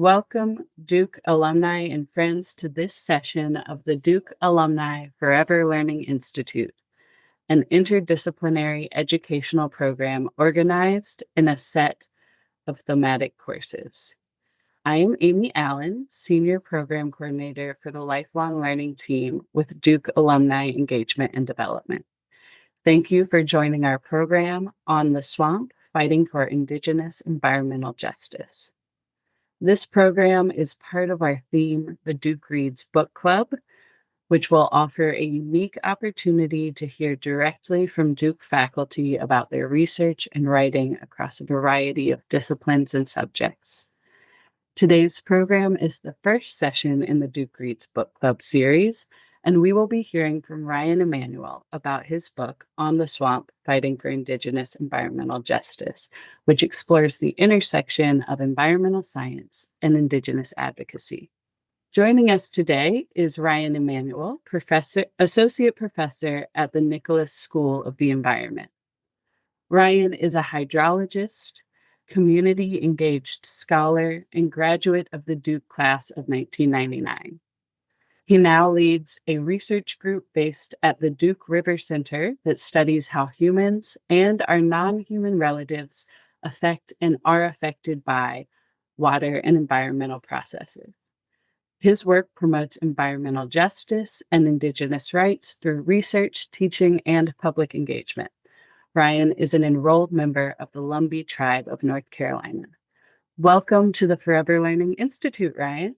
Welcome, Duke alumni and friends, to this session of the Duke Alumni Forever Learning Institute, an interdisciplinary educational program organized in a set of thematic courses. I am Amy Allen, Senior Program Coordinator for the Lifelong Learning Team with Duke Alumni Engagement and Development. Thank you for joining our program On the Swamp, Fighting for Indigenous Environmental Justice. This program is part of our theme, the Duke Reads Book Club, which will offer a unique opportunity to hear directly from Duke faculty about their research and writing across a variety of disciplines and subjects. Today's program is the first session in the Duke Reads Book Club series, and we will be hearing from Ryan Emanuel about his book, On the Swamp, Fighting for Indigenous Environmental Justice, which explores the intersection of environmental science and Indigenous advocacy. Joining us today is Ryan Emanuel, Associate Professor at the Nicholas School of the Environment. Ryan is a hydrologist, community-engaged scholar, and graduate of the Duke class of 1999. He now leads a research group based at the Duke River Center that studies how humans and our non-human relatives affect and are affected by water and environmental processes. His work promotes environmental justice and Indigenous rights through research, teaching, and public engagement. Ryan is an enrolled member of the Lumbee Tribe of North Carolina. Welcome to the Forever Learning Institute, Ryan.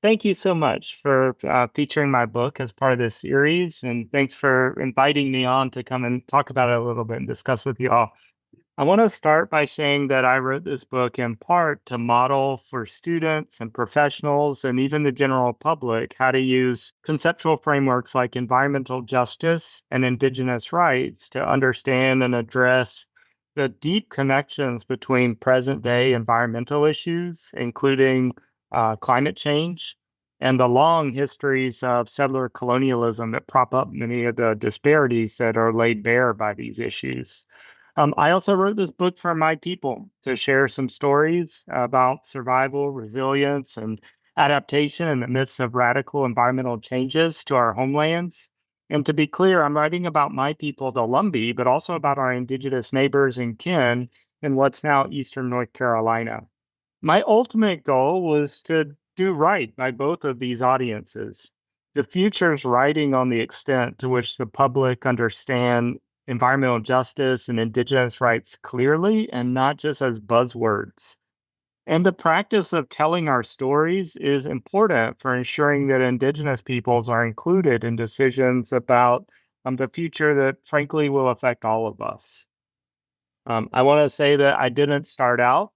Thank you so much for featuring my book as part of this series, and thanks for inviting me on to come and talk about it a little bit and discuss with you all. I want to start by saying that I wrote this book in part to model for students and professionals and even the general public how to use conceptual frameworks like environmental justice and Indigenous rights to understand and address the deep connections between present-day environmental issues, including climate change, and the long histories of settler colonialism that prop up many of the disparities that are laid bare by these issues. I also wrote this book for my people to share some stories about survival, resilience, and adaptation in the midst of radical environmental changes to our homelands. And to be clear, I'm writing about my people, the Lumbee, but also about our Indigenous neighbors and kin in what's now Eastern North Carolina. My ultimate goal was to do right by both of these audiences. The future's riding on the extent to which the public understand environmental justice and Indigenous rights clearly and not just as buzzwords. And the practice of telling our stories is important for ensuring that Indigenous peoples are included in decisions about the future that frankly will affect all of us. I want to say that I didn't start out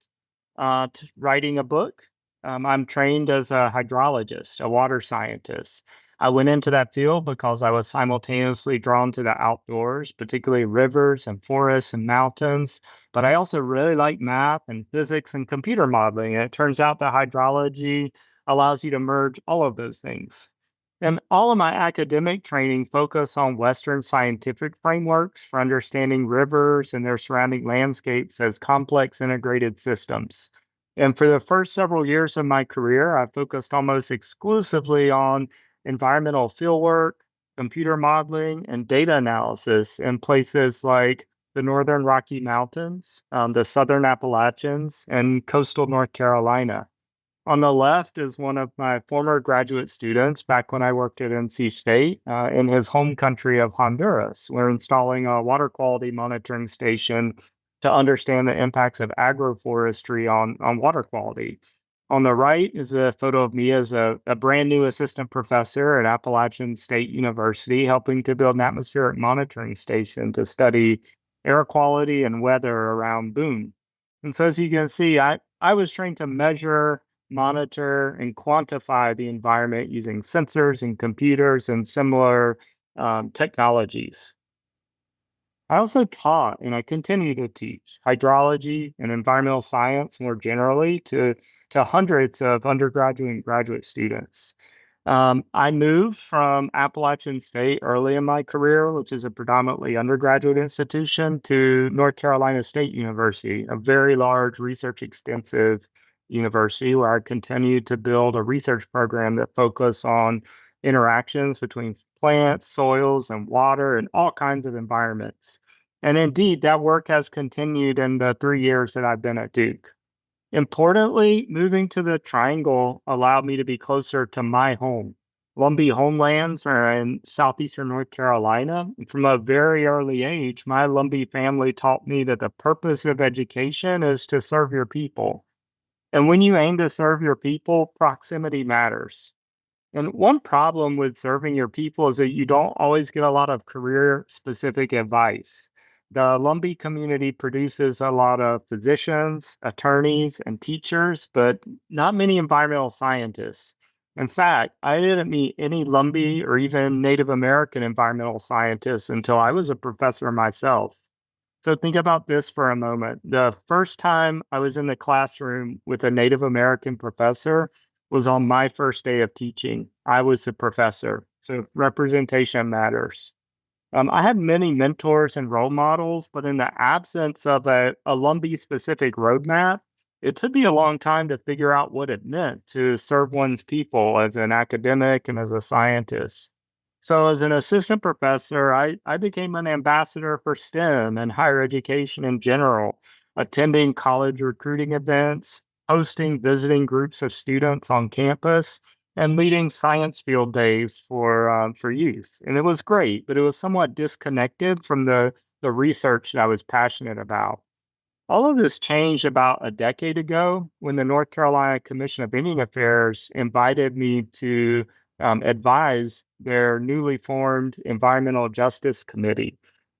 writing a book. I'm trained as a hydrologist, a water scientist. I went into that field because I was simultaneously drawn to the outdoors, particularly rivers and forests and mountains. But I also really like math and physics and computer modeling. And it turns out that hydrology allows you to merge all of those things. And all of my academic training focus on Western scientific frameworks for understanding rivers and their surrounding landscapes as complex integrated systems. And for the first several years of my career, I focused almost exclusively on environmental fieldwork, computer modeling, and data analysis in places like the Northern Rocky Mountains, the Southern Appalachians, and coastal North Carolina. On the left is one of my former graduate students back when I worked at NC State in his home country of Honduras. We're installing a water quality monitoring station to understand the impacts of agroforestry on water quality. On the right is a photo of me as a brand new assistant professor at Appalachian State University, helping to build an atmospheric monitoring station to study air quality and weather around Boone. And so as you can see, I was trained to measure, monitor, and quantify the environment using sensors and computers and similar technologies. I also taught, and I continue to teach, hydrology and environmental science more generally to hundreds of undergraduate and graduate students. I moved from Appalachian State early in my career, which is a predominantly undergraduate institution, to North Carolina State University, a very large, research-extensive University, where I continued to build a research program that focused on interactions between plants, soils, and water in all kinds of environments. And indeed, that work has continued in the 3 years that I've been at Duke. Importantly, moving to the Triangle allowed me to be closer to my home. Lumbee homelands are in southeastern North Carolina. From a very early age, my Lumbee family taught me that the purpose of education is to serve your people. And when you aim to serve your people, proximity matters. And one problem with serving your people is that you don't always get a lot of career specific advice. The Lumbee community produces a lot of physicians, attorneys, and teachers, but not many environmental scientists. In fact, I didn't meet any Lumbee or even Native American environmental scientists until I was a professor myself. So think about this for a moment. The first time I was in the classroom with a Native American professor was on my first day of teaching. I was the professor. So representation matters. I had many mentors and role models, but in the absence of a Lumbee specific roadmap, it took me a long time to figure out what it meant to serve one's people as an academic and as a scientist. So, as an assistant professor, I became an ambassador for STEM and higher education in general, attending college recruiting events, hosting visiting groups of students on campus, and leading science field days for youth. And it was great, but it was somewhat disconnected from the research that I was passionate about. All of this changed about a decade ago when the North Carolina Commission of Indian Affairs invited me to advise their newly formed Environmental Justice Committee.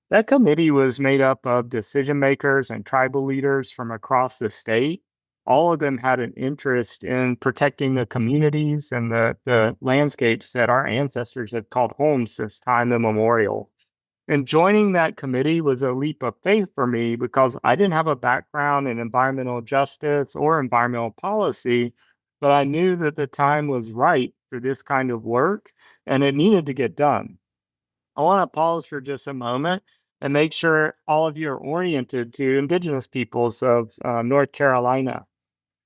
That committee was made up of decision makers and tribal leaders from across the state. All of them had an interest in protecting the communities and the landscapes that our ancestors have called home since time immemorial. And joining that committee was a leap of faith for me because I didn't have a background in environmental justice or environmental policy, but I knew that the time was right for this kind of work and it needed to get done. I want to pause for just a moment and make sure all of you are oriented to Indigenous peoples of North Carolina.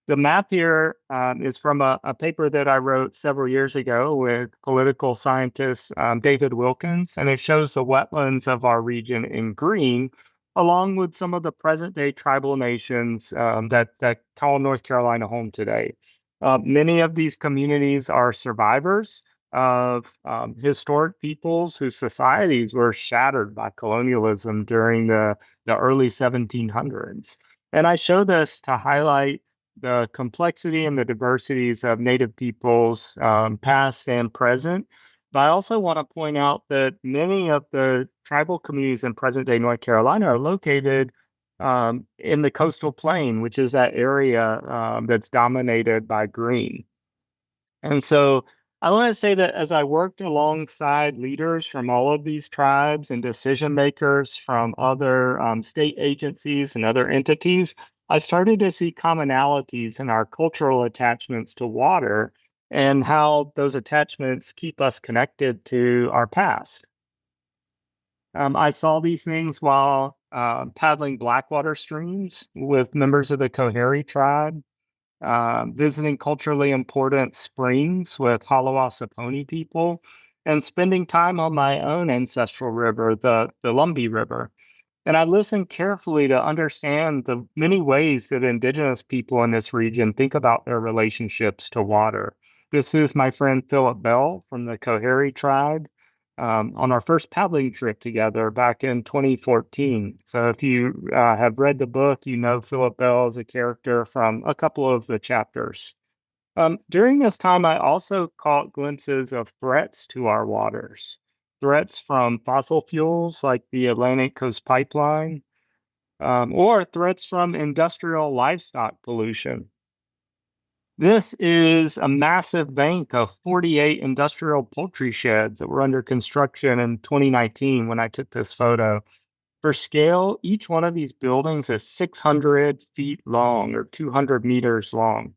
The map here is from a paper that I wrote several years ago with political scientist David Wilkins, and it shows the wetlands of our region in green, along with some of the present day tribal nations that call North Carolina home today. Many of these communities are survivors of historic peoples whose societies were shattered by colonialism during the early 1700s. And I show this to highlight the complexity and the diversities of Native peoples, past and present. But I also want to point out that many of the tribal communities in present day North Carolina are located in the coastal plain, which is that area that's dominated by green. And so I want to say that as I worked alongside leaders from all of these tribes and decision makers from other state agencies and other entities, I started to see commonalities in our cultural attachments to water and how those attachments keep us connected to our past. I saw these things while paddling blackwater streams with members of the Coharie tribe, visiting culturally important springs with Halawasaponi people, and spending time on my own ancestral river, the Lumbee River. And I listened carefully to understand the many ways that Indigenous people in this region think about their relationships to water. This is my friend Philip Bell from the Coharie tribe on our first paddling trip together back in 2014. So if you have read the book, you know Philip Bell is a character from a couple of the chapters. During this time, I also caught glimpses of threats to our waters, threats from fossil fuels like the Atlantic Coast Pipeline, or threats from industrial livestock pollution. This is a massive bank of 48 industrial poultry sheds that were under construction in 2019 when I took this photo. For scale, each one of these buildings is 600 feet long or 200 meters long.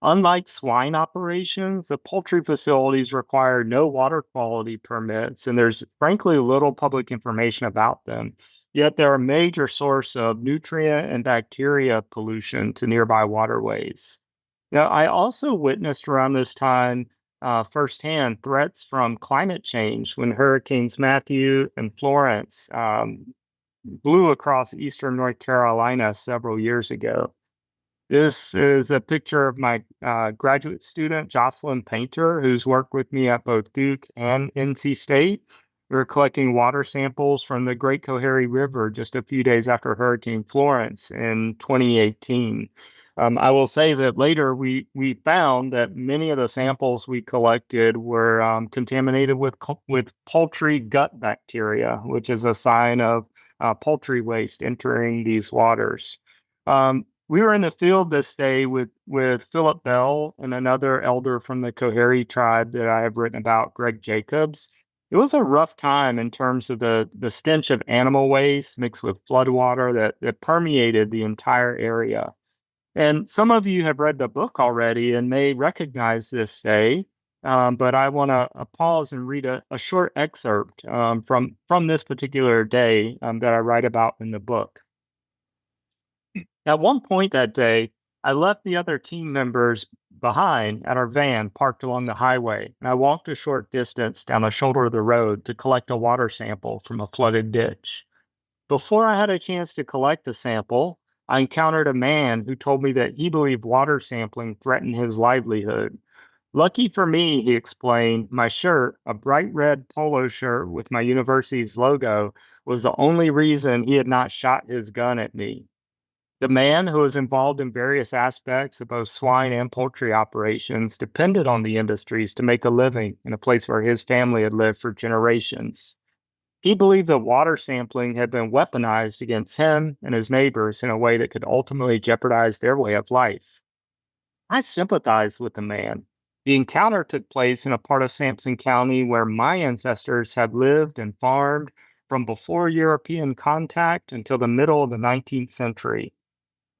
Unlike swine operations, the poultry facilities require no water quality permits, and there's frankly little public information about them. Yet they're a major source of nutrient and bacteria pollution to nearby waterways. Now, I also witnessed around this time firsthand threats from climate change when Hurricanes Matthew and Florence blew across eastern North Carolina several years ago. This is a picture of my graduate student, Jocelyn Painter, who's worked with me at both Duke and NC State. We were collecting water samples from the Great Cohary River just a few days after Hurricane Florence in 2018. I will say that later we found that many of the samples we collected were contaminated with poultry gut bacteria, which is a sign of poultry waste entering these waters. We were in the field this day with Philip Bell and another elder from the Cohary tribe that I have written about, Greg Jacobs. It was a rough time in terms of the stench of animal waste mixed with floodwater that permeated the entire area. And some of you have read the book already and may recognize this day, but I want to pause and read a short excerpt from this particular day that I write about in the book. At one point that day, I left the other team members behind at our van parked along the highway, and I walked a short distance down the shoulder of the road to collect a water sample from a flooded ditch. Before I had a chance to collect the sample, I encountered a man who told me that he believed water sampling threatened his livelihood. Lucky for me, he explained, my shirt, a bright red polo shirt with my university's logo, was the only reason he had not shot his gun at me. The man, who was involved in various aspects of both swine and poultry operations, depended on the industries to make a living in a place where his family had lived for generations. He believed that water sampling had been weaponized against him and his neighbors in a way that could ultimately jeopardize their way of life. I sympathized with the man. The encounter took place in a part of Sampson County where my ancestors had lived and farmed from before European contact until the middle of the 19th century.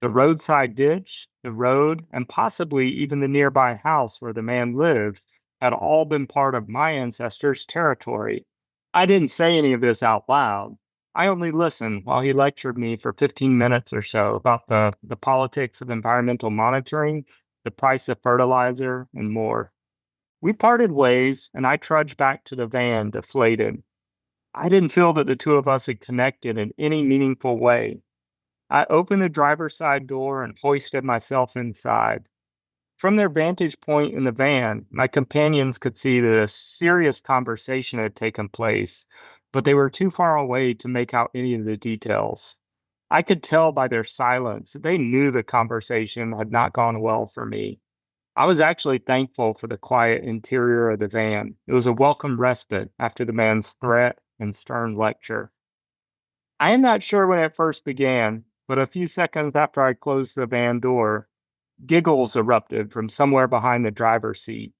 The roadside ditch, the road, and possibly even the nearby house where the man lived had all been part of my ancestors' territory. I didn't say any of this out loud. I only listened while he lectured me for 15 minutes or so about the politics of environmental monitoring, the price of fertilizer, and more. We parted ways, and I trudged back to the van, deflated. I didn't feel that the two of us had connected in any meaningful way. I opened the driver's side door and hoisted myself inside. From their vantage point in the van, my companions could see that a serious conversation had taken place, but they were too far away to make out any of the details. I could tell by their silence that they knew the conversation had not gone well for me. I was actually thankful for the quiet interior of the van. It was a welcome respite after the man's threat and stern lecture. I am not sure when it first began, but a few seconds after I closed the van door, giggles erupted from somewhere behind the driver's seat.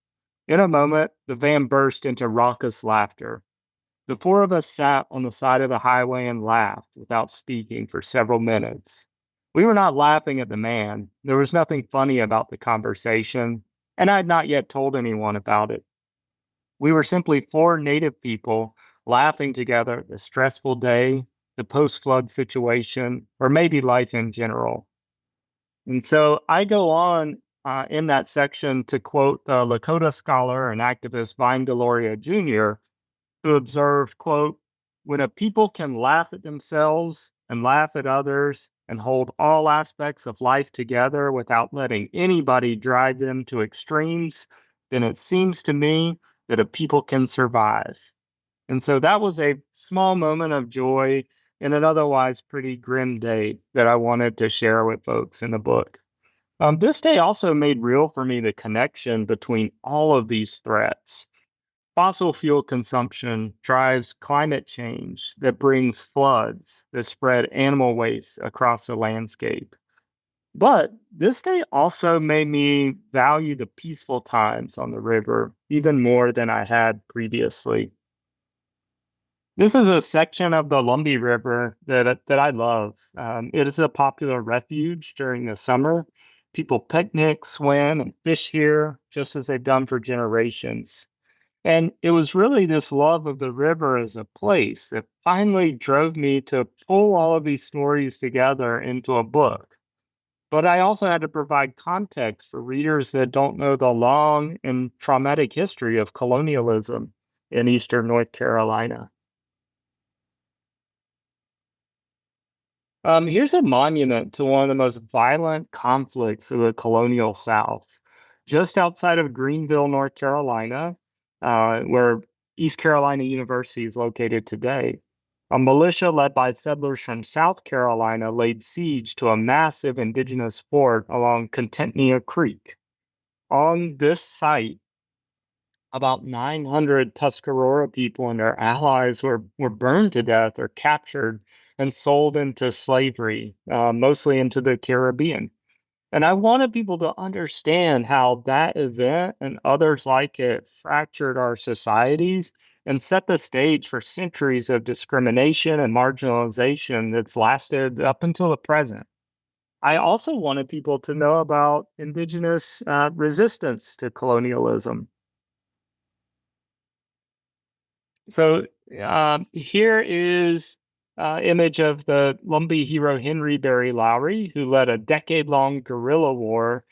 In a moment, the van burst into raucous laughter. The four of us sat on the side of the highway and laughed without speaking for several minutes. We were not laughing at the man. There was nothing funny about the conversation, and I had not yet told anyone about it. We were simply four native people laughing together at the stressful day, the post-flood situation, or maybe life in general. And so I go on in that section to quote the Lakota scholar and activist Vine Deloria Jr., who observed, quote, when a people can laugh at themselves and laugh at others and hold all aspects of life together without letting anybody drive them to extremes, then it seems to me that a people can survive. And so that was a small moment of joy in an otherwise pretty grim day that I wanted to share with folks in the book. This day also made real for me the connection between all of these threats. Fossil fuel consumption drives climate change that brings floods that spread animal waste across the landscape. But this day also made me value the peaceful times on the river even more than I had previously. This is a section of the Lumbee River that I love. It is a popular refuge during the summer. People picnic, swim, and fish here, just as they've done for generations. And it was really this love of the river as a place that finally drove me to pull all of these stories together into a book. But I also had to provide context for readers that don't know the long and traumatic history of colonialism in Eastern North Carolina. Here's a monument to one of the most violent conflicts of the colonial South. Just outside of Greenville, North Carolina, where East Carolina University is located today, a militia led by settlers from South Carolina laid siege to a massive indigenous fort along Contentnea Creek. On this site, about 900 Tuscarora people and their allies were burned to death or captured and sold into slavery, mostly into the Caribbean. And I wanted people to understand how that event and others like it fractured our societies and set the stage for centuries of discrimination and marginalization that's lasted up until the present. I also wanted people to know about Indigenous resistance to colonialism. So here is image of the Lumbee hero Henry Berry Lowry, who led a decade-long guerrilla war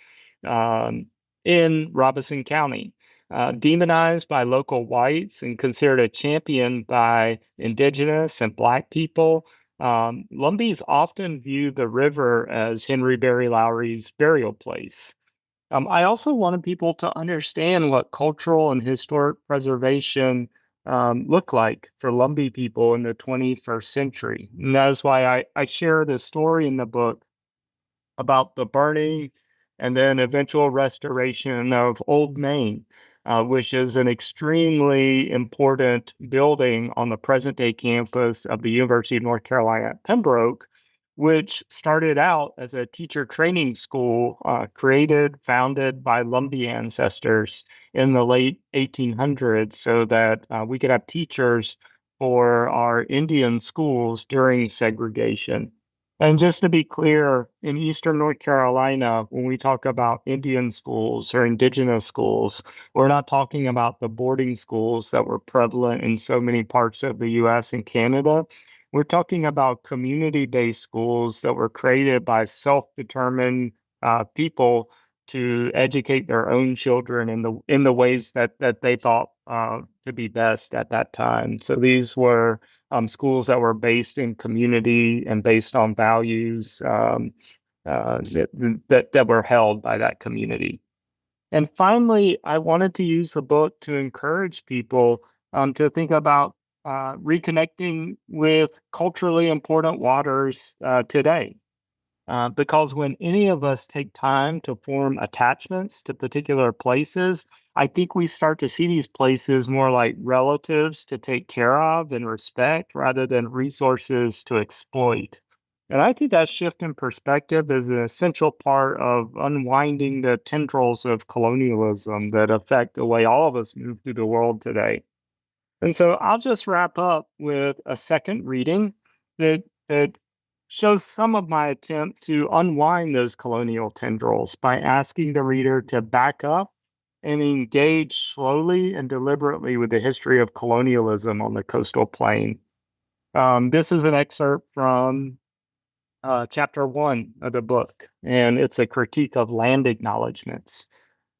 in Robeson County. Demonized by local whites and considered a champion by Indigenous and Black people, Lumbees often view the river as Henry Berry Lowry's burial place. I also wanted people to understand what cultural and historic preservation look like for Lumbee people in the 21st century. And that is why I share this story in the book about the burning and then eventual restoration of Old Main, which is an extremely important building on the present day campus of the University of North Carolina at Pembroke, which started out as a teacher training school founded by Lumbee ancestors in the late 1800s so that we could have teachers for our Indian schools during segregation. And just to be clear, in Eastern North Carolina, when we talk about Indian schools or Indigenous schools, we're not talking about the boarding schools that were prevalent in so many parts of the US and Canada. We're talking about community-based schools that were created by self-determined people to educate their own children in the ways that they thought to be best at that time. So these were schools that were based in community and based on values that were held by that community. And finally, I wanted to use the book to encourage people to think about reconnecting with culturally important waters today. Because when any of us take time to form attachments to particular places, I think we start to see these places more like relatives to take care of and respect rather than resources to exploit. And I think that shift in perspective is an essential part of unwinding the tendrils of colonialism that affect the way all of us move through the world today. And so I'll just wrap up with a second reading that shows some of my attempt to unwind those colonial tendrils by asking the reader to back up and engage slowly and deliberately with the history of colonialism on the coastal plain. This is an excerpt from chapter 1 of the book, and it's a critique of land acknowledgments.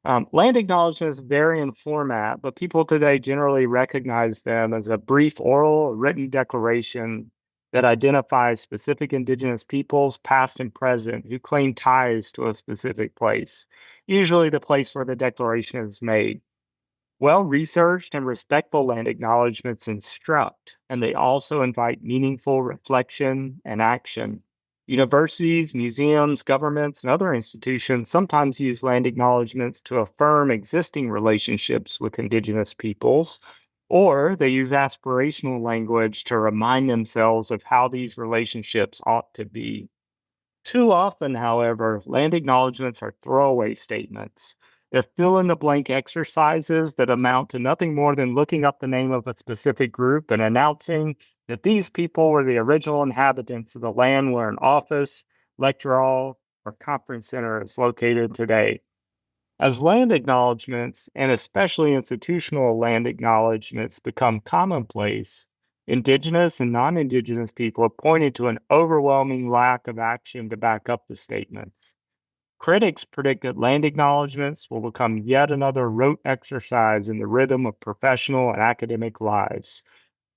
Land acknowledgments vary in format, but people today generally recognize them as a brief oral or written declaration that identifies specific Indigenous peoples, past and present, who claim ties to a specific place, usually the place where the declaration is made. Well-researched and respectful land acknowledgments instruct, and they also invite meaningful reflection and action. Universities, museums, governments, and other institutions sometimes use land acknowledgments to affirm existing relationships with Indigenous peoples, or they use aspirational language to remind themselves of how these relationships ought to be. Too often, however, land acknowledgments are throwaway statements. They're fill-in-the-blank exercises that amount to nothing more than looking up the name of a specific group and announcing that these people were the original inhabitants of the land where an office, lecture hall, or conference center is located today. As land acknowledgments, and especially institutional land acknowledgments, become commonplace, Indigenous and non-Indigenous people have pointed to an overwhelming lack of action to back up the statements. Critics predict that land acknowledgements will become yet another rote exercise in the rhythm of professional and academic lives.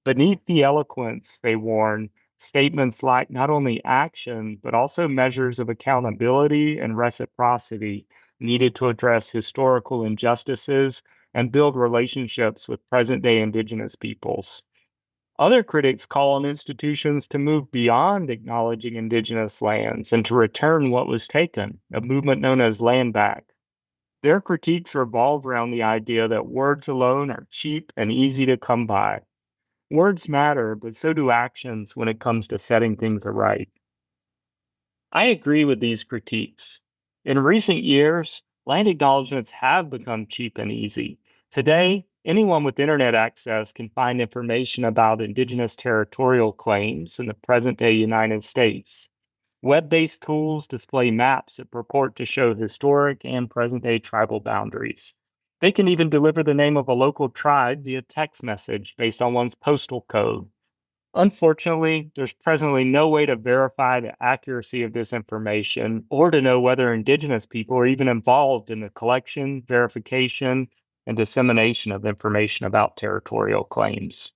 Beneath the eloquence, they warn, statements lack not only action, but also measures of accountability and reciprocity needed to address historical injustices and build relationships with present day Indigenous peoples. Other critics call on institutions to move beyond acknowledging Indigenous lands and to return what was taken, a movement known as land back. Their critiques revolve around the idea that words alone are cheap and easy to come by. Words matter, but so do actions when it comes to setting things right. I agree with these critiques. In recent years, land acknowledgements have become cheap and easy. Today, anyone with internet access can find information about Indigenous territorial claims in the present day United States. Web based tools display maps that purport to show historic and present day tribal boundaries. They can even deliver the name of a local tribe via text message based on one's postal code. Unfortunately, there's presently no way to verify the accuracy of this information or to know whether Indigenous people are even involved in the collection, verification, and dissemination of information about territorial claims.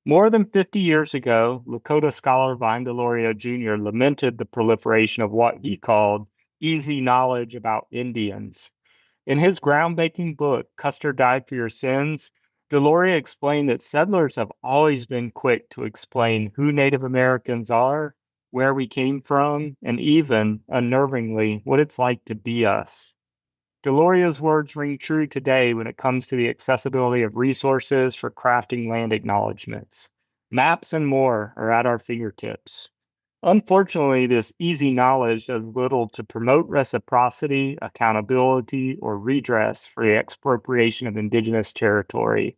More than 50 years ago, Lakota scholar Vine Deloria Jr. lamented the proliferation of what he called easy knowledge about Indians. In his groundbreaking book, Custer Died for Your Sins, Deloria explained that settlers have always been quick to explain who Native Americans are, where we came from, and even, unnervingly, what it's like to be us. Deloria's words ring true today when it comes to the accessibility of resources for crafting land acknowledgements. Maps and more are at our fingertips. Unfortunately, this easy knowledge does little to promote reciprocity, accountability, or redress for the expropriation of Indigenous territory.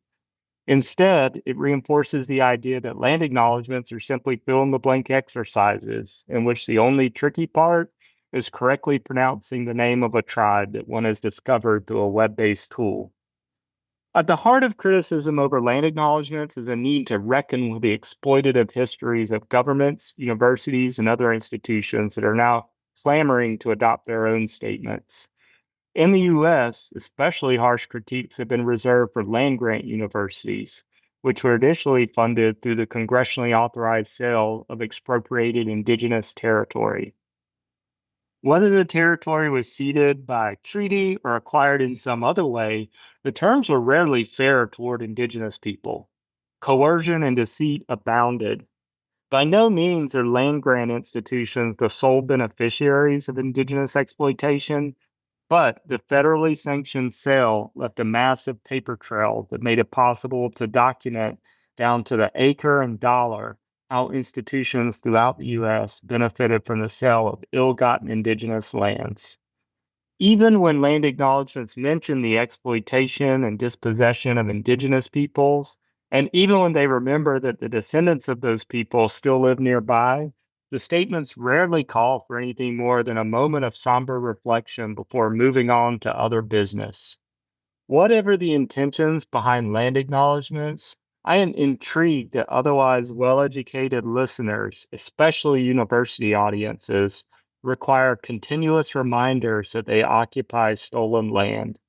Instead, it reinforces the idea that land acknowledgements are simply fill in the blank exercises, in which the only tricky part is correctly pronouncing the name of a tribe that one has discovered through a web based tool. At the heart of criticism over land acknowledgements is a need to reckon with the exploitative histories of governments, universities, and other institutions that are now clamoring to adopt their own statements. In the US, especially harsh critiques have been reserved for land grant universities, which were initially funded through the congressionally authorized sale of expropriated Indigenous territory. Whether the territory was ceded by treaty or acquired in some other way, the terms were rarely fair toward Indigenous people. Coercion and deceit abounded. By no means are land grant institutions the sole beneficiaries of Indigenous exploitation, but the federally sanctioned sale left a massive paper trail that made it possible to document down to the acre and dollar how institutions throughout the U.S. benefited from the sale of ill-gotten Indigenous lands. Even when land acknowledgements mention the exploitation and dispossession of Indigenous peoples, and even when they remember that the descendants of those people still live nearby, the statements rarely call for anything more than a moment of somber reflection before moving on to other business. Whatever the intentions behind land acknowledgements, I am intrigued that otherwise well educated listeners, especially university audiences, require continuous reminders that they occupy stolen land.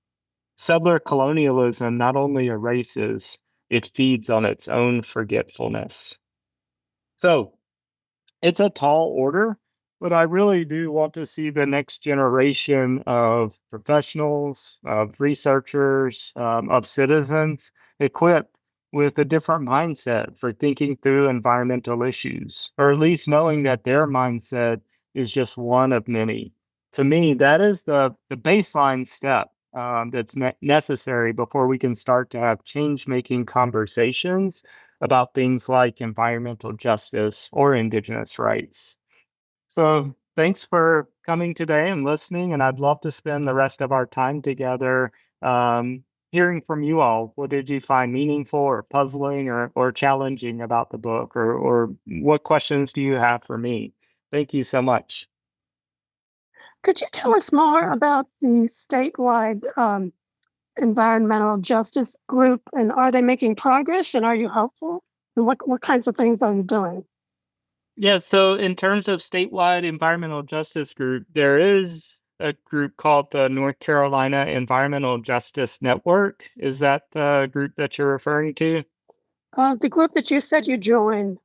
Settler colonialism not only erases, it feeds on its own forgetfulness. So, it's a tall order, but I really do want to see the next generation of professionals, of researchers, of citizens equipped with a different mindset for thinking through environmental issues, or at least knowing that their mindset is just one of many. To me, that is the baseline step that's necessary before we can start to have change making conversations about things like environmental justice or Indigenous rights. So, thanks for coming today and listening. And I'd love to spend the rest of our time together hearing from you all. What did you find meaningful or puzzling or challenging about the book? Or what questions do you have for me? Thank you so much. Could you tell us more about the statewide environmental justice group, and are they making progress, and are you hopeful? And what kinds of things are you doing? Yeah, so in terms of statewide environmental justice group, there is a group called the North Carolina Environmental Justice Network. Is that the group that you're referring to? The group that you said you joined.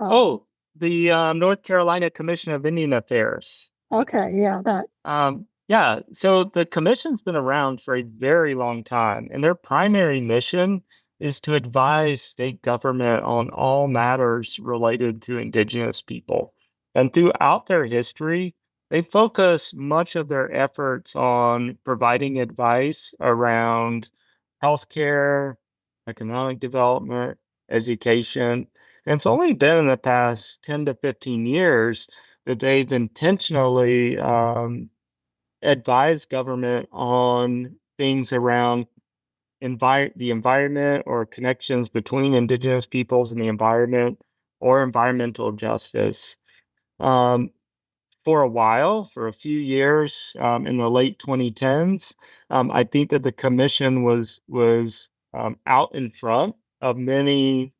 Oh, the North Carolina Commission of Indian Affairs. Okay, yeah, that. Yeah, so the commission's been around for a very long time, and their primary mission is to advise state government on all matters related to Indigenous people. And throughout their history, they focus much of their efforts on providing advice around healthcare, economic development, education. And it's only been in the past 10 to 15 years that they've intentionally advise government on things around the environment or connections between indigenous peoples and the environment or environmental justice. Um, for a while, for a few years, in the late 2010s, I think that the commission was out in front of many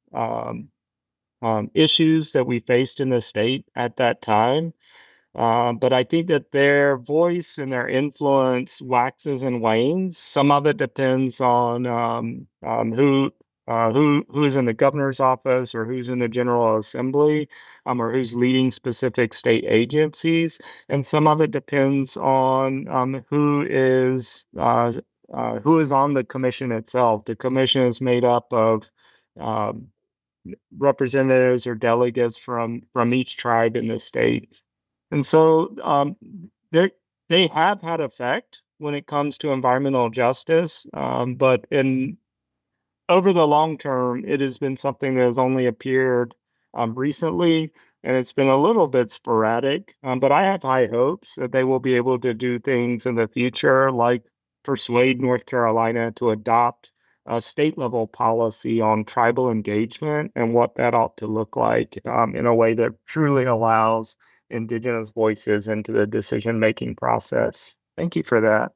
issues that we faced in the state at that time. But I think that their voice and their influence waxes and wanes. Some of it depends on who is in the governor's office or who's in the General Assembly, or who's leading specific state agencies, and some of it depends on who is on the commission itself. The commission is made up of um, representatives or delegates from each tribe in the state. And so they have had effect when it comes to environmental justice, but in over the long term, it has been something that has only appeared recently, and it's been a little bit sporadic. But I have high hopes that they will be able to do things in the future, like persuade North Carolina to adopt a state level policy on tribal engagement and what that ought to look like in a way that truly allows Indigenous voices into the decision making process. Thank you for that.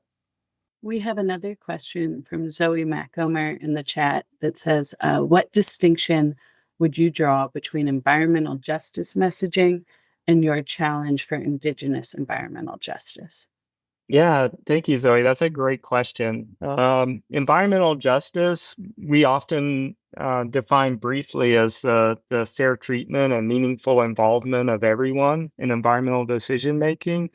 We have another question from Zoe Maccomer in the chat that says, what distinction would you draw between environmental justice messaging and your challenge for Indigenous environmental justice? Yeah, thank you, Zoe. That's a great question. Environmental justice, we often define briefly as the fair treatment and meaningful involvement of everyone in environmental decision making.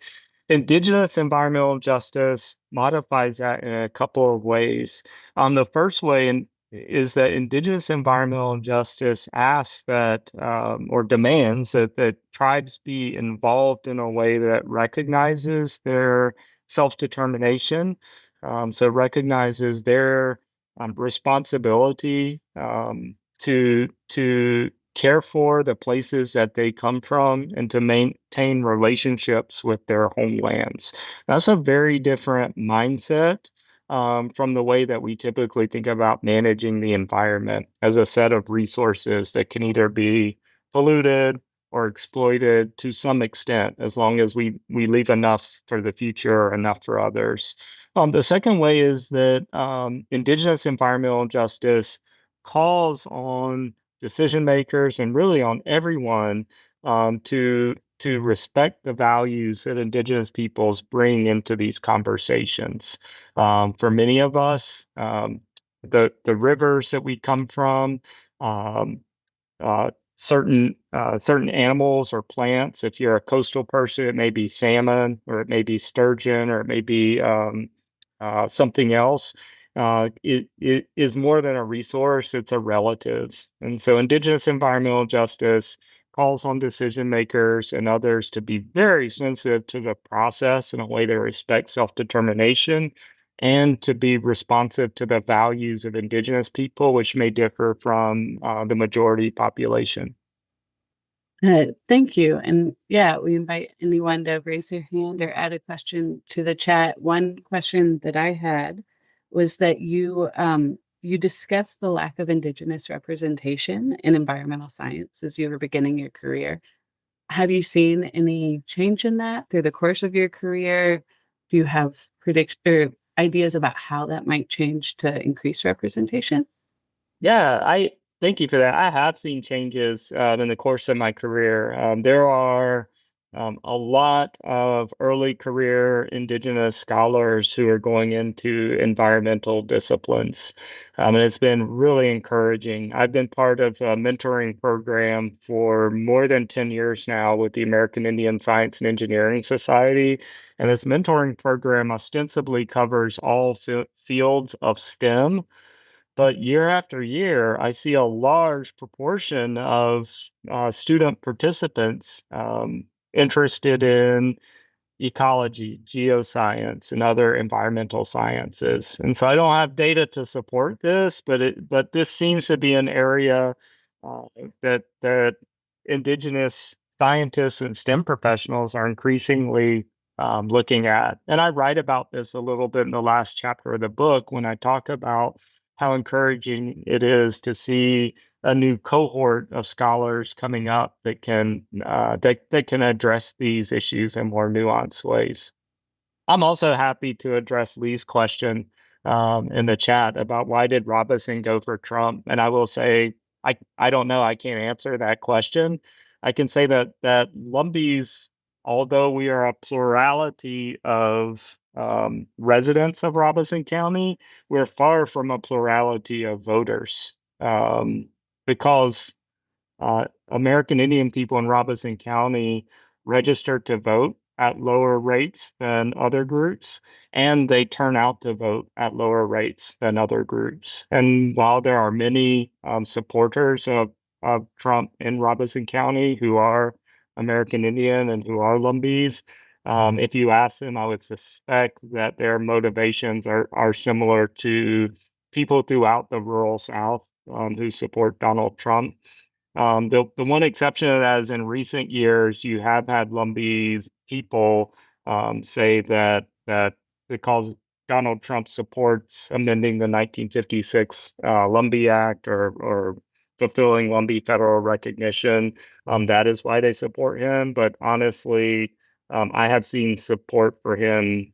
Indigenous environmental justice modifies that in a couple of ways. The first way is that Indigenous environmental justice asks that or demands that tribes be involved in a way that recognizes their self-determination, so recognizes their responsibility to care for the places that they come from and to maintain relationships with their homelands. That's a very different mindset from the way that we typically think about managing the environment as a set of resources that can either be polluted or exploited to some extent, as long as we leave enough for the future or enough for others. The second way is that Indigenous environmental justice calls on decision makers and really on everyone to respect the values that Indigenous peoples bring into these conversations. For many of us, the rivers that we come from, certain animals or plants. If you're a coastal person, it may be salmon, or it may be sturgeon, or it may be something else. It is more than a resource, it's a relative. And so Indigenous environmental justice calls on decision makers and others to be very sensitive to the process in a way that respects self-determination and to be responsive to the values of Indigenous people, which may differ from the majority population. Thank you. And yeah, we invite anyone to raise their hand or add a question to the chat. One question that I had was that you discussed the lack of Indigenous representation in environmental science as you were beginning your career. Have you seen any change in that through the course of your career? Do you have or ideas about how that might change to increase representation? Yeah, I thank you for that. I have seen changes in the course of my career. There are a lot of early career Indigenous scholars who are going into environmental disciplines. And it's been really encouraging. I've been part of a mentoring program for more than 10 years now with the American Indian Science and Engineering Society. And this mentoring program ostensibly covers all fields of STEM. But year after year, I see a large proportion of student participants interested in ecology, geoscience, and other environmental sciences. And so I don't have data to support this, but this seems to be an area uh, that Indigenous scientists and STEM professionals are increasingly looking at. And I write about this a little bit in the last chapter of the book when I talk about how encouraging it is to see a new cohort of scholars coming up that can that can address these issues in more nuanced ways. I'm also happy to address Lee's question in the chat about why did Robinson go for Trump? And I will say I don't know. I can't answer that question. I can say that Lumbees, although we are a plurality of residents of Robinson County, we're far from a plurality of voters because American Indian people in Robeson County registered to vote at lower rates than other groups, and they turn out to vote at lower rates than other groups. And while there are many supporters of Trump in Robeson County who are American Indian and who are Lumbees, if you ask them, I would suspect that their motivations are similar to people throughout the rural South who support Donald Trump. The one exception to that is in recent years, you have had Lumbees people say that because Donald Trump supports amending the 1956 Lumbee Act or fulfilling Lumbee federal recognition, that is why they support him. But honestly, I have seen support for him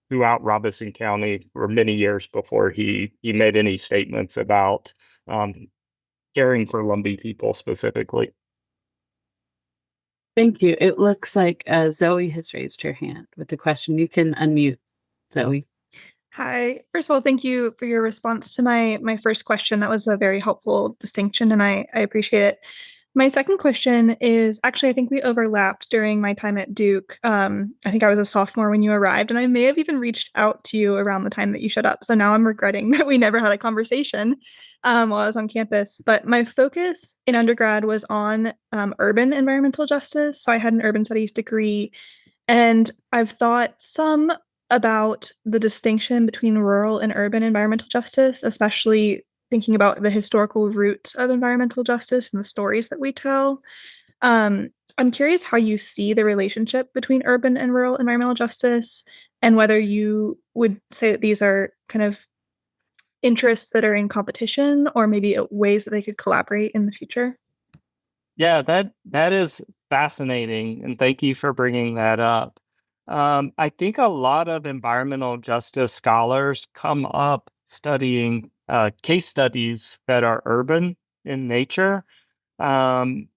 throughout Robeson County for many years before he made any statements about um, caring for Lumbee people specifically. Thank you. It looks like Zoe has raised her hand with the question. You can unmute, Zoe. Hi. First of all, thank you for your response to my first question. That was a very helpful distinction, and I appreciate it. My second question is actually, I think we overlapped during my time at Duke. I think I was a sophomore when you arrived, and I may have even reached out to you around the time that you showed up. So now I'm regretting that we never had a conversation while I was on campus. But my focus in undergrad was on urban environmental justice. So I had an urban studies degree, and I've thought some about the distinction between rural and urban environmental justice, especially thinking about the historical roots of environmental justice and the stories that we tell. I'm curious how you see the relationship between urban and rural environmental justice, and whether you would say that these are kind of interests that are in competition, or maybe ways that they could collaborate in the future. Yeah, that is fascinating, and thank you for bringing that up. I think a lot of environmental justice scholars come up studying case studies that are urban in nature. Um,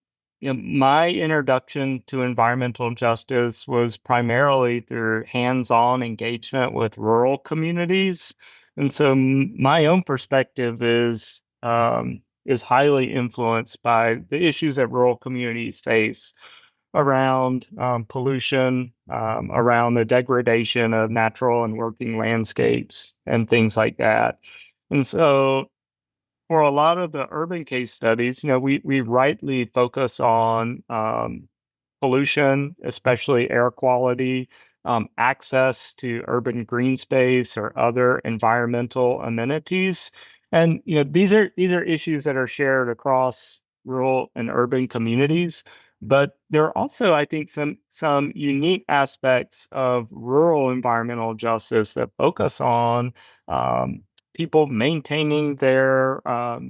my introduction to environmental justice was primarily through hands-on engagement with rural communities, and so my own perspective is highly influenced by the issues that rural communities face around pollution, around the degradation of natural and working landscapes, and things like that. And so for a lot of the urban case studies, we rightly focus on pollution, especially air quality, access to urban green space or other environmental amenities. And these are issues that are shared across rural and urban communities. But there are also, I think, some unique aspects of rural environmental justice that focus on people maintaining their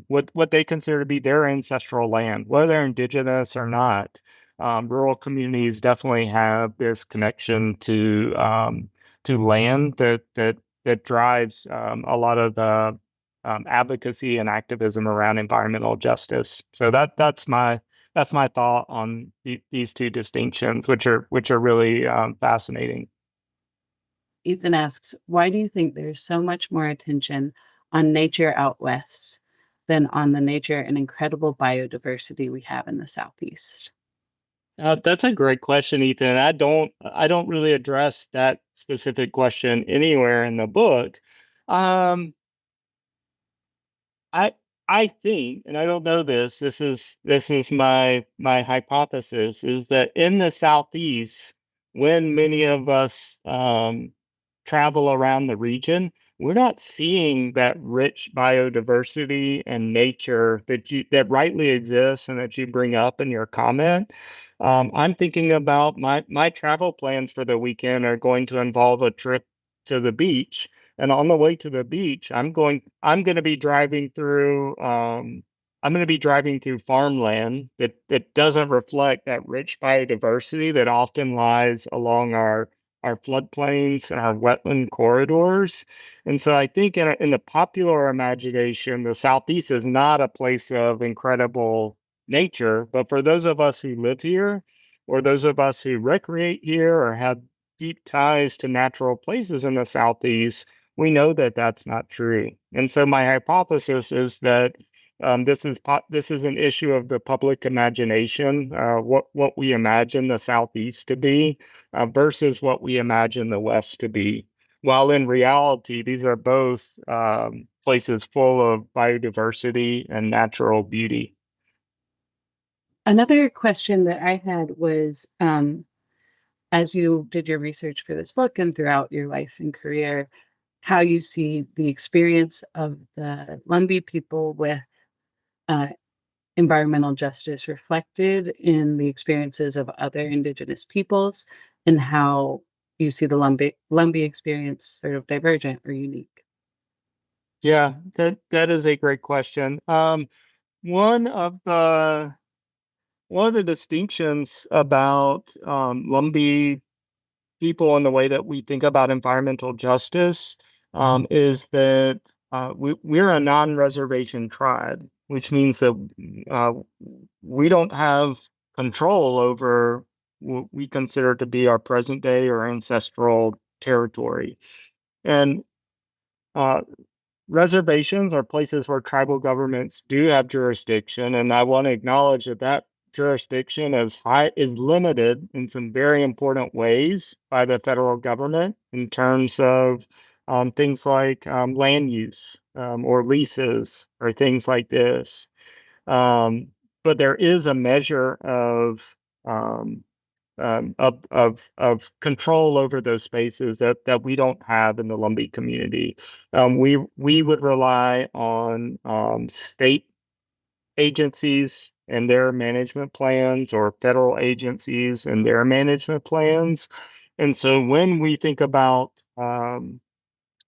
what they consider to be their ancestral land, whether they're indigenous or not. Rural communities definitely have this connection to land that drives a lot of the advocacy and activism around environmental justice. So that's my that's my thought on these two distinctions, which are really fascinating. Ethan asks, why do you think there's so much more attention on nature out west than on the nature and incredible biodiversity we have in the Southeast? That's a great question, Ethan. I don't really address that specific question anywhere in the book. Um, I I think, and I don't know this. This is my hypothesis is that in the Southeast, when many of us travel around the region, we're not seeing that rich biodiversity and nature that rightly exists and that you bring up in your comment. I'm thinking about my travel plans for the weekend are going to involve a trip to the beach. And on the way to the beach, I'm going to be driving through farmland that doesn't reflect that rich biodiversity that often lies along our floodplains and our wetland corridors. And so I think in the popular imagination, the Southeast is not a place of incredible nature, but for those of us who live here, or those of us who recreate here or have deep ties to natural places in the Southeast, we know that that's not true. And so my hypothesis is that this is an issue of the public imagination, what we imagine the Southeast to be versus what we imagine the West to be. While in reality, these are both places full of biodiversity and natural beauty. Another question that I had was, as you did your research for this book and throughout your life and career, how you see the experience of the Lumbee people with uh, environmental justice reflected in the experiences of other Indigenous peoples, and how you see the Lumbee experience sort of divergent or unique. Yeah, that is a great question. One of the distinctions about Lumbee people and the way that we think about environmental justice is that we're a non-reservation tribe, which means that uh, we don't have control over what we consider to be our present day or ancestral territory. And uh, reservations are places where tribal governments do have jurisdiction, and I want to acknowledge that jurisdiction is limited in some very important ways by the federal government in terms of things like land use or leases or things like this. But there is a measure um, of control over those spaces that we don't have in the Lumbee community. We would rely on state agencies and their management plans, or federal agencies and their management plans. And so when we think about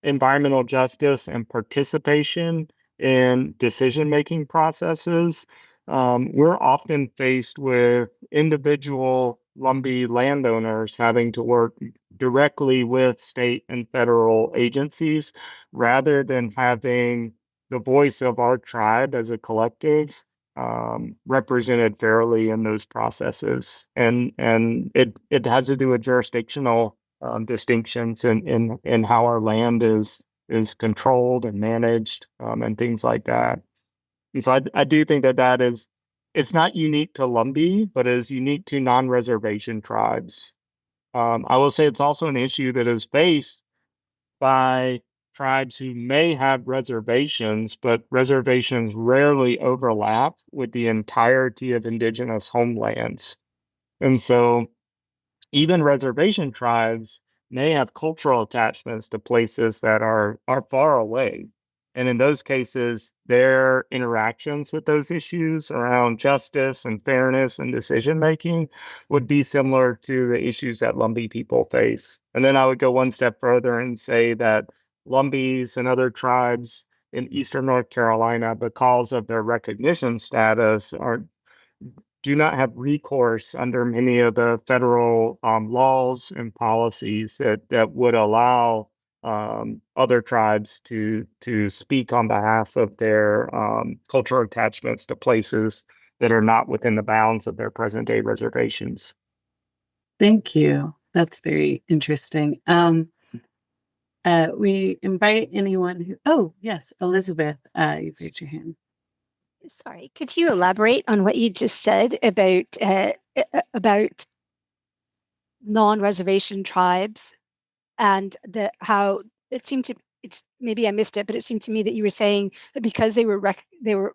environmental justice and participation in decision-making processes, we're often faced with individual Lumbee landowners having to work directly with state and federal agencies rather than having the voice of our tribe as a collective represented fairly in those processes. And it has to do with jurisdictional distinctions in how our land is controlled and managed and things like that. And so I do think that it's not unique to Lumbee, but is unique to non-reservation tribes. I will say it's also an issue that is faced by tribes who may have reservations, but reservations rarely overlap with the entirety of indigenous homelands. And so even reservation tribes may have cultural attachments to places that are far away. And in those cases, their interactions with those issues around justice and fairness and decision making would be similar to the issues that Lumbee people face. And then I would go one step further and say that Lumbees and other tribes in eastern North Carolina, because of their recognition status, do not have recourse under many of the federal laws and policies that would allow other tribes to speak on behalf of their cultural attachments to places that are not within the bounds of their present day reservations. Thank you. That's very interesting. We invite anyone who, oh, yes, Elizabeth, you've raised your hand. Sorry, could you elaborate on what you just said about non-reservation tribes and how it seemed to, it's maybe I missed it, but it seemed to me that you were saying that because they were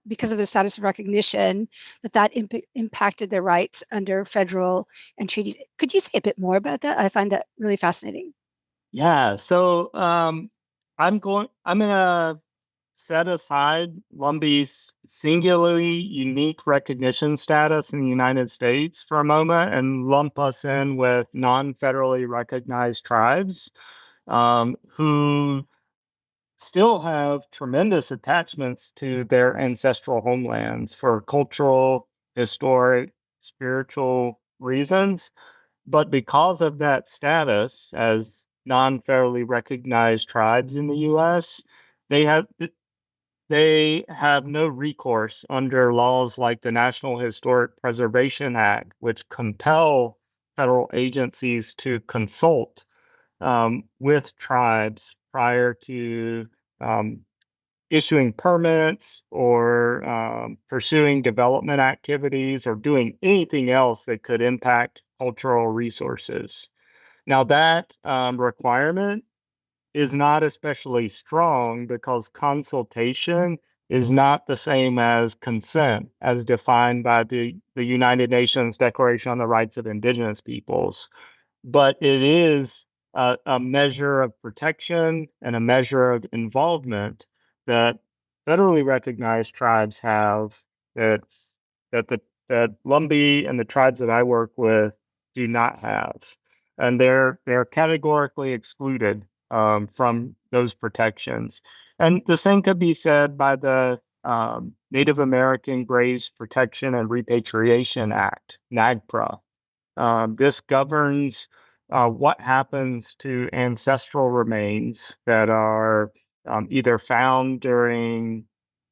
because of their status of recognition, that impacted their rights under federal and treaties. Could you say a bit more about that? I find that really fascinating. Yeah, so I'm gonna set aside Lumbie's singularly unique recognition status in the United States for a moment and lump us in with non-federally recognized tribes who still have tremendous attachments to their ancestral homelands for cultural, historic, spiritual reasons. But because of that status as non-federally recognized tribes in the US, they have they have no recourse under laws like the National Historic Preservation Act, which compel federal agencies to consult with tribes prior to issuing permits or pursuing development activities or doing anything else that could impact cultural resources. Now, that requirement is not especially strong because consultation is not the same as consent as defined by the United Nations Declaration on the Rights of Indigenous Peoples. But it is a measure of protection and a measure of involvement that federally recognized tribes have that that Lumbee and the tribes that I work with do not have, and they're categorically excluded from those protections. And the same could be said by the Native American Graves Protection and Repatriation Act, NAGPRA. This governs what happens to ancestral remains that are either found during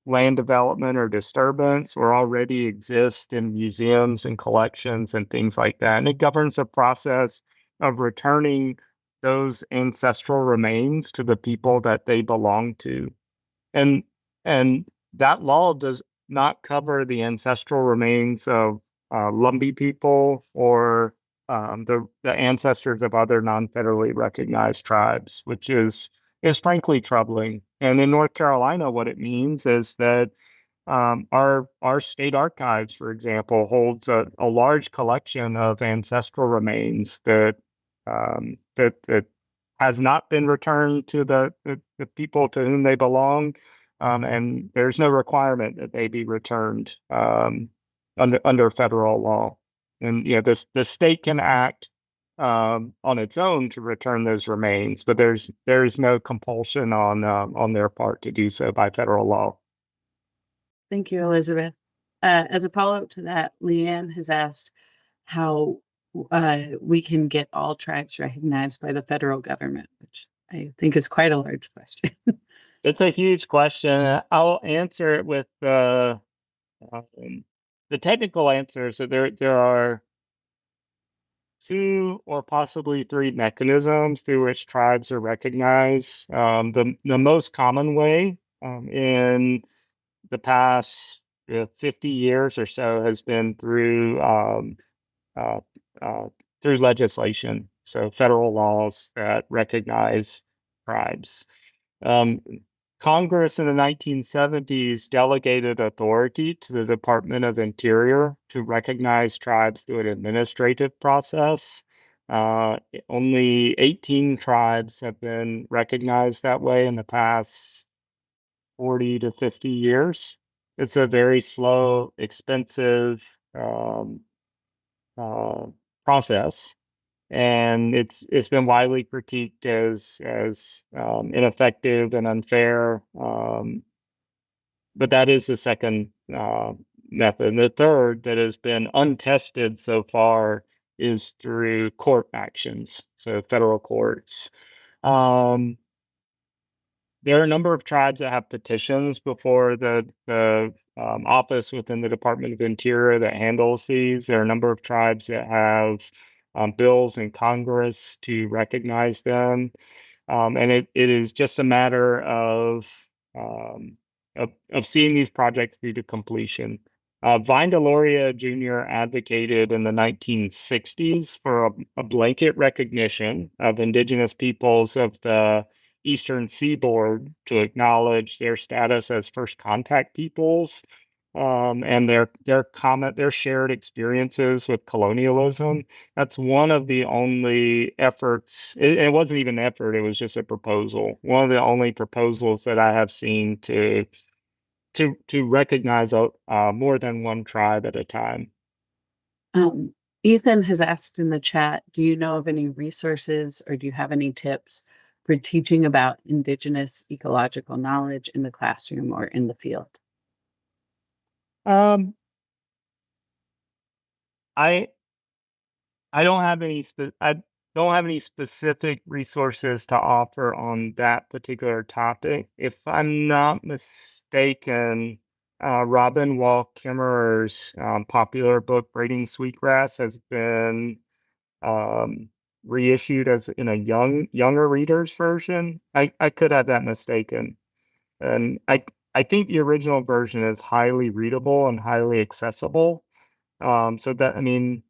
land development or disturbance or already exist in museums and collections and things like that. And it governs the process of returning those ancestral remains to the people that they belong to. And that law does not cover the ancestral remains of Lumbee people or the ancestors of other non-federally recognized tribes, which is frankly troubling. And in North Carolina, what it means is that our state archives, for example, holds a large collection of ancestral remains that has not been returned to the people to whom they belong, and there's no requirement that they be returned under federal law. And the state can act on its own to return those remains, but there's no compulsion on their part to do so by federal law. Thank you, Elizabeth. As a follow-up to that, Leanne has asked how we can get all tribes recognized by the federal government, which I think is quite a large question. It's a huge question. I'll answer it with the technical answer. So there are 2 or possibly 3 mechanisms through which tribes are recognized. The most common way in the past 50 years or so has been through legislation, so federal laws that recognize tribes. Congress in the 1970s delegated authority to the Department of Interior to recognize tribes through an administrative process. Only 18 tribes have been recognized that way in the past 40 to 50 years. It's a very slow, expensive process, and it's been widely critiqued as ineffective and unfair. But that is the second method. And the third that has been untested so far is through court actions, so federal courts. There are a number of tribes that have petitions before the office within the Department of Interior that handles these. There are a number of tribes that have bills in Congress to recognize them. And it is just a matter um, of seeing these projects through to completion. Vine Deloria Jr. advocated in the 1960s for a blanket recognition of Indigenous peoples of the Eastern Seaboard to acknowledge their status as first contact peoples, and their shared experiences with colonialism. That's one of the only efforts. It wasn't even an effort; it was just a proposal. One of the only proposals that I have seen to recognize more than one tribe at a time. Ethan has asked in the chat, do you know of any resources or do you have any tips for teaching about Indigenous ecological knowledge in the classroom or in the field? I don't have any specific resources to offer on that particular topic. If I'm not mistaken, Robin Wall Kimmerer's popular book "Braiding Sweetgrass" has been reissued as in a younger reader's version. I could have that mistaken, and I think the original version is highly readable and highly accessible. So that, I mean,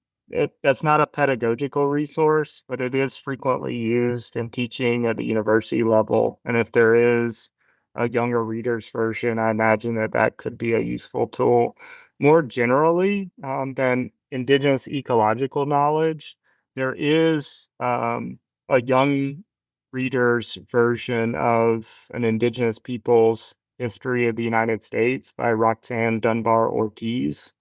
that's not a pedagogical resource, but it is frequently used in teaching at the university level. And if there is a younger reader's version, I imagine that could be a useful tool. More generally, than Indigenous ecological knowledge, there is a young reader's version of an Indigenous people's history of the United States by Roxanne Dunbar Ortiz.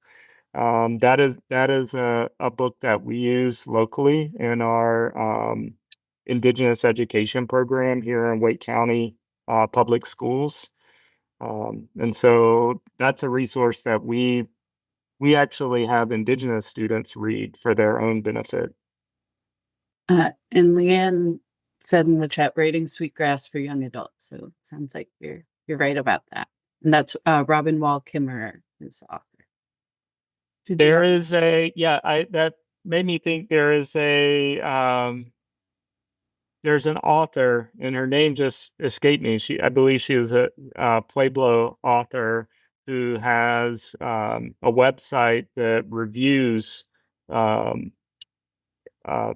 That is a book that we use locally in our Indigenous education program here in Wake County Public Schools. And so that's a resource that we actually have Indigenous students read for their own benefit. And Leanne said in the chat, "Braiding Sweetgrass for young adults." So it sounds like you're right about that. And that's Robin Wall Kimmerer is the author. That made me think there's an author, and her name just escaped me. I believe she is a Pueblo author who has a website that reviews um, uh,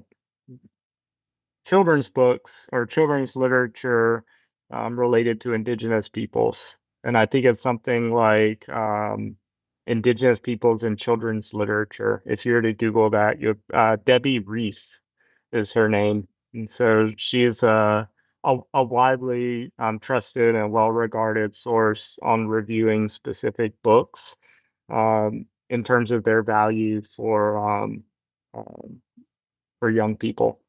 children's books or children's literature related to Indigenous peoples. And I think it's something like Indigenous peoples in children's literature. If you were to Google that, Debbie Reese is her name. And so she is a widely trusted and well-regarded source on reviewing specific books in terms of their value for young people.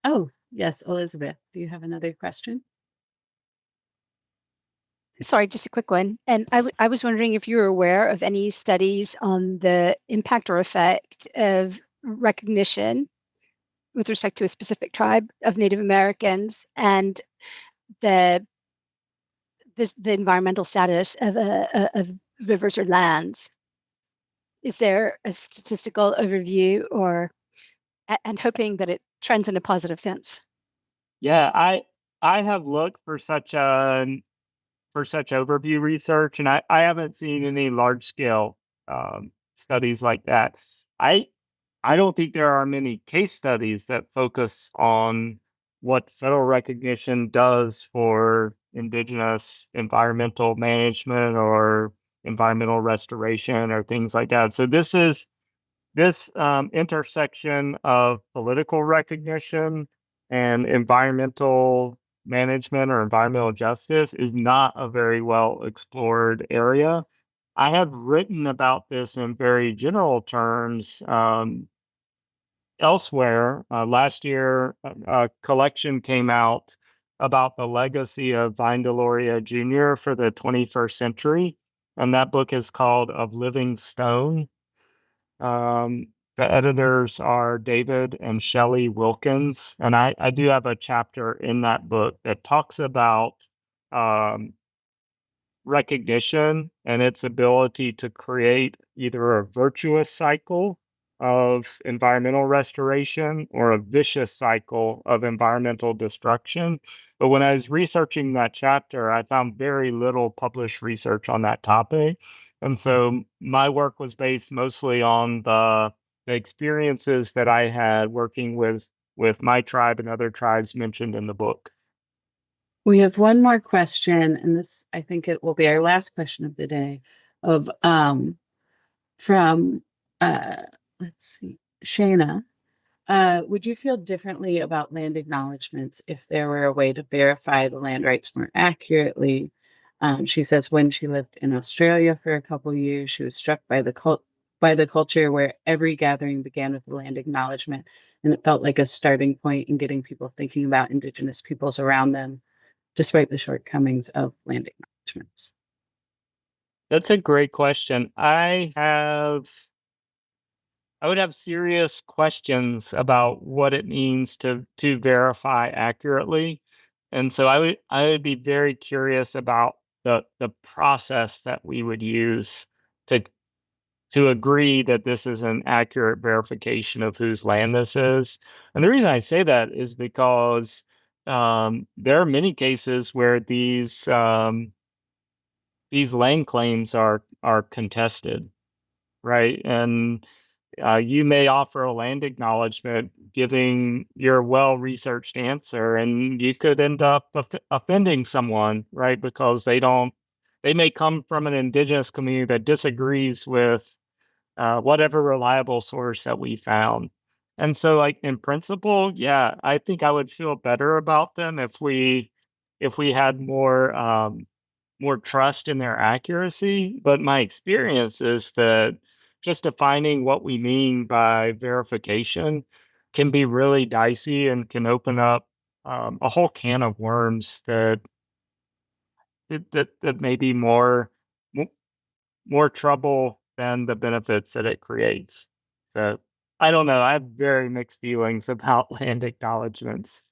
Oh, yes, Elizabeth, do you have another question? Sorry, just a quick one. And I was wondering if you were aware of any studies on the impact or effect of recognition with respect to a specific tribe of Native Americans and the environmental status of rivers or lands. Is there a statistical overview and hoping that it trends in a positive sense? Yeah, I have looked for such overview research, and I haven't seen any large scale studies like that. I don't think there are many case studies that focus on what federal recognition does for Indigenous environmental management or environmental restoration or things like that. So this intersection of political recognition and environmental management or environmental justice is not a very well explored area. I have written about this in very general terms elsewhere. Last year, a collection came out about the legacy of Vine Deloria Jr. for the 21st century, and that book is called Of Living Stone. The editors are David and Shelley Wilkins, and I do have a chapter in that book that talks about recognition and its ability to create either a virtuous cycle of environmental restoration or a vicious cycle of environmental destruction. But when I was researching that chapter, I found very little published research on that topic. And so my work was based mostly on the experiences that I had working with my tribe and other tribes mentioned in the book. We have one more question, and this, I think it will be our last question of the day, of from let's see, Shayna. Would you feel differently about land acknowledgements if there were a way to verify the land rights more accurately? She says when she lived in Australia for a couple years, she was struck by the culture where every gathering began with a land acknowledgement, and it felt like a starting point in getting people thinking about Indigenous peoples around them, despite the shortcomings of land acknowledgements. That's a great question. I would have serious questions about what it means to verify accurately. And so I would be very curious about the process that we would use to agree that this is an accurate verification of whose land this is. And the reason I say that is because there are many cases where these land claims are contested, right? And you may offer a land acknowledgement giving your well-researched answer, and you could end up offending someone, right? Because they may come from an Indigenous community that disagrees with whatever reliable source that we found. And so, like, in principle, yeah, I think I would feel better about them if we had more trust in their accuracy. But my experience is that just defining what we mean by verification can be really dicey and can open up a whole can of worms that may be more trouble than the benefits that it creates. So I don't know. I have very mixed feelings about land acknowledgements.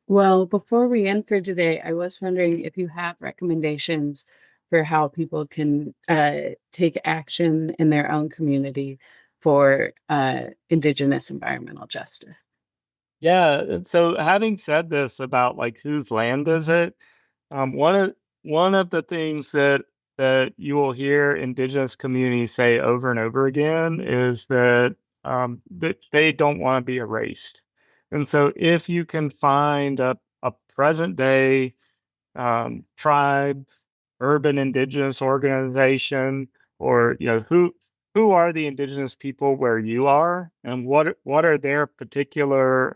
Well, before we end for today, I was wondering if you have recommendations for how people can take action in their own community for Indigenous environmental justice. Yeah. So having said this about like whose land is it, one of the things that you will hear Indigenous communities say over and over again is that they don't want to be erased. And so if you can find a present day tribe, urban Indigenous organization, or who are the Indigenous people where you are, and what are their particular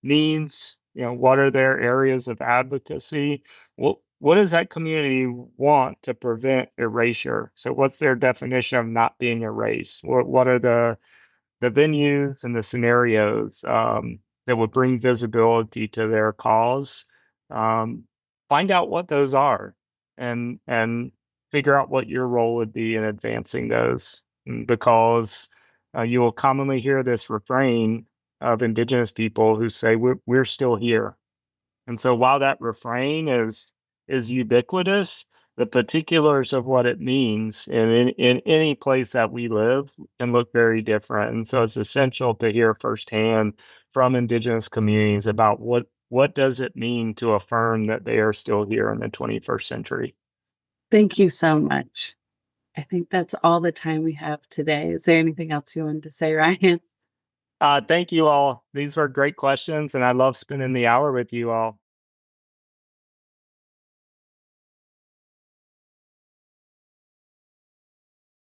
needs? What are their areas of advocacy? What does that community want to prevent erasure? So, what's their definition of not being erased? What are the venues and the scenarios that would bring visibility to their cause? Um, Find out what those are, and figure out what your role would be in advancing those. Because you will commonly hear this refrain of Indigenous people who say, "We're still here." And so, while that refrain is ubiquitous, the particulars of what it means in any place that we live can look very different. And so it's essential to hear firsthand from Indigenous communities about what does it mean to affirm that they are still here in the 21st century. Thank you so much. I think that's all the time we have today. Is there anything else you wanted to say, Ryan? Thank you all. These were great questions, and I love spending the hour with you all.